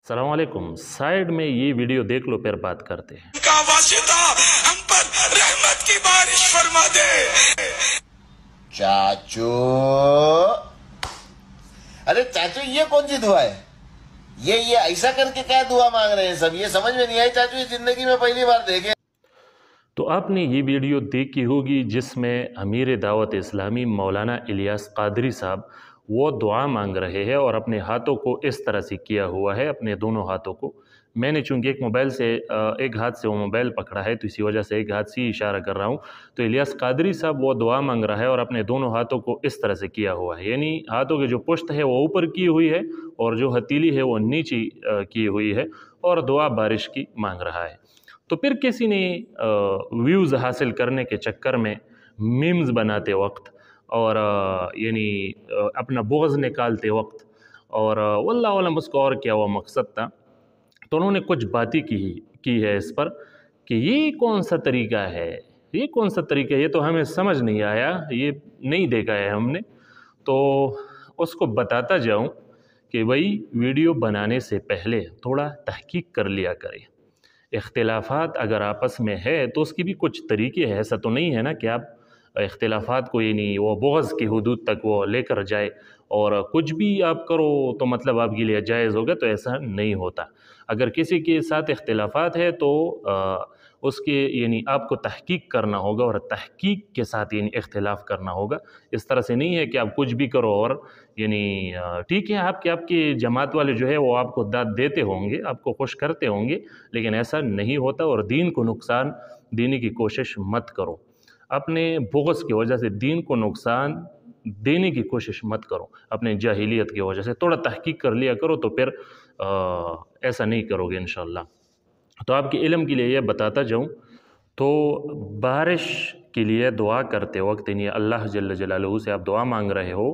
अस्सलाम वालेकुम। साइड में ये वीडियो देख लो, फिर बात करते हैं। का वासिता हम पर रहमत की बारिश फरमा दे। चाचू, अरे चाचू ये कौन सी दुआ है? ये ऐसा करके क्या दुआ मांग रहे हैं सब? ये समझ में नहीं आई चाचू, ये जिंदगी में पहली बार देखे। तो आपने ये वीडियो देखी होगी जिसमें अमीर दावत इस्लामी मौलाना इलियास कादरी साहब वो दुआ मांग रहे हैं और अपने हाथों को इस तरह से किया हुआ है, अपने दोनों हाथों को। मैंने चूँकि एक हाथ से वो मोबाइल पकड़ा है तो इसी वजह से एक हाथ से ही इशारा कर रहा हूँ। तो इलियास कादरी साहब वो दुआ मांग रहा है और अपने दोनों हाथों को इस तरह से किया हुआ है, यानी हाथों की जो पुश्त है वो ऊपर की हुई है और जो हथेली है वो नीचे की हुई है और दुआ बारिश की मांग रहा है। तो फिर किसी ने व्यूज़ हासिल करने के चक्कर में मीम्स बनाते वक्त और यानी अपना बोझ निकालते वक्त और वल्लाह आलम उसका और क्या हुआ मकसद था, तो उन्होंने कुछ बातें की है इस पर कि ये कौन सा तरीका है, ये कौन सा तरीका है, ये तो हमें समझ नहीं आया, ये नहीं देखा है हमने। तो उसको बताता जाऊं कि भाई वीडियो बनाने से पहले थोड़ा तहकीक कर लिया करें। इख्तिलाफ़ात अगर आपस में है तो उसकी भी कुछ तरीके हैं, ऐसा तो नहीं है ना कि आप इख्तिलाफ़ात को यानी वो बोझ की हदूद तक वो लेकर जाए और कुछ भी आप करो तो मतलब आपके लिए जायज़ होगा, तो ऐसा नहीं होता। अगर किसी के साथ इख्तिलाफ़ात है तो उसके यानी आपको तहकीक करना होगा और तहकीक के साथ यानी इख्तिलाफ़ करना होगा। इस तरह से नहीं है कि आप कुछ भी करो और यानी ठीक है आपके जमात वाले जो है वो आपको दाद देते होंगे, आपको खुश करते होंगे, लेकिन ऐसा नहीं होता और दीन को नुकसान देने की कोशिश मत करो। अपने बोगस की वजह से दीन को नुकसान देने की कोशिश मत करो, अपने जाहिलियत की वजह से थोड़ा तहकीक कर लिया करो, तो फिर ऐसा नहीं करोगे इंशाअल्लाह। तो आपके इल्म के लिए यह बताता जाऊँ तो बारिश के लिए दुआ करते वक्त यानी अल्लाह जल्ल जलालहू से आप दुआ मांग रहे हो,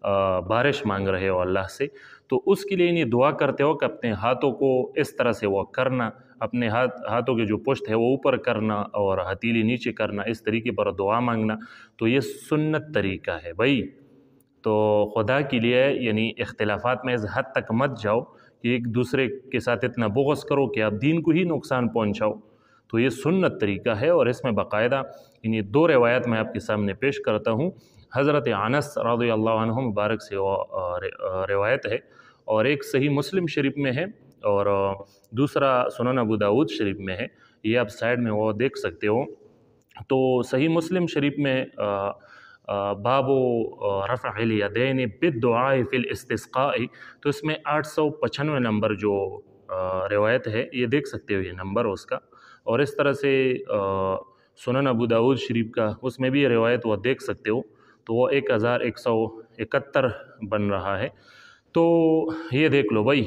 बारिश मांग रहे हो अल्लाह से, तो उसके लिए यानी दुआ करते वक्त अपने हाथों को इस तरह से वो करना, अपने हाथों के जो पुश्त है वो ऊपर करना और हथेली नीचे करना, इस तरीके पर दुआ मांगना। तो ये सुन्नत तरीका है भाई। तो खुदा के लिए यानी इख्तिलाफ़ात में इस हद तक मत जाओ कि एक दूसरे के साथ इतना बोगस करो कि आप दीन को ही नुकसान पहुँचाओ। तो ये सुन्नत तरीका है और इसमें बाकायदा यानी 2 रिवायत मैं आपके सामने पेश करता हूँ। हज़रत अनस रज़ियल्लाहु अन्हु मुबारक से रिवायत है और एक सही मुस्लिम शरीफ में है और दूसरा सुनन अबू दाऊद शरीफ में है, ये आप साइड में वो देख सकते हो। तो सही मुस्लिम शरीफ में बाबो रफ़अल यदैन बिद्दुआ फ़िल इस्तिस्क़ा, तो इसमें 895 नंबर जो रिवायत है ये देख सकते हो, ये नंबर उसका। और इस तरह से सुनन अबू दाऊद शरीफ का उसमें भी ये रिवायत वो देख सकते हो, तो वो 1171 बन रहा है। तो ये देख लो भाई,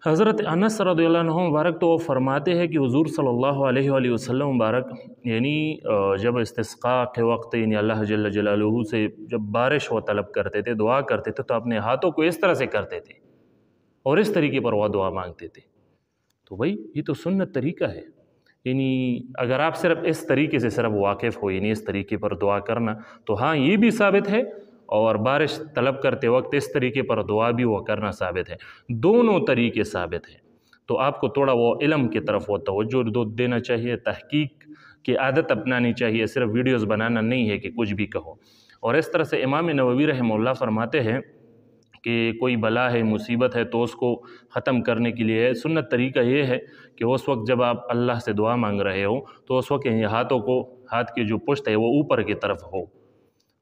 हज़रत अनस रज़ियल्लाहु अन्हु मुबारक तो वो फरमाते हैं कि हुज़ूर सल्लल्लाहु अलैहि वसल्लम मुबारक यानी जब इस्तिस्क़ा के वक्त यानी अल्लाह जल्ल जलालहू से जब बारिश वो तलब करते थे, दुआ करते थे, तो अपने हाथों को इस तरह से करते थे और इस तरीके पर वह दुआ मांगते थे। तो भाई ये तो सुन्नत तरीका है, यानी अगर आप सिर्फ इस तरीके से सिर्फ वाकिफ़ हो यानी इस तरीके पर दुआ करना, तो हाँ ये भी साबित है और बारिश तलब करते वक्त इस तरीके पर दुआ भी वो करना साबित है, दोनों तरीके साबित हैं। तो आपको थोड़ा वो इल्म की तरफ वो तवज्जो देना चाहिए, तहकीक की आदत अपनानी चाहिए, सिर्फ वीडियोज़ बनाना नहीं है कि कुछ भी कहो। और इस तरह से इमाम नववी रहमहुल्लाह फरमाते हैं कि कोई बला है, मुसीबत है, तो उसको ख़त्म करने के लिए सुन्नत तरीका ये है कि उस वक्त जब आप अल्लाह से दुआ मांग रहे हो तो उस वक्त हाथ की जो पुश्त है वो ऊपर की तरफ हो,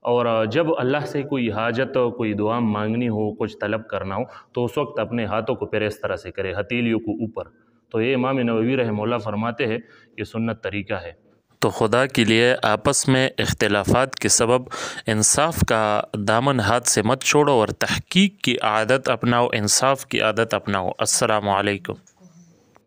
और जब अल्लाह से कोई हाजत कोई दुआ मांगनी हो, कुछ तलब करना हो, तो उस वक्त अपने हाथों को फिर इस तरह से करे, हथेलियों को ऊपर। तो ये इमाम नववी रहमहुल्लाह फरमाते हैं ये सुन्नत तरीका है। तो खुदा के लिए आपस में इख्तिलाफ़ात के सबब इंसाफ का दामन हाथ से मत छोड़ो और तहकीक की आदत अपनाओ, इंसाफ की आदत अपनाओ। अस्सलामु अलैकुम।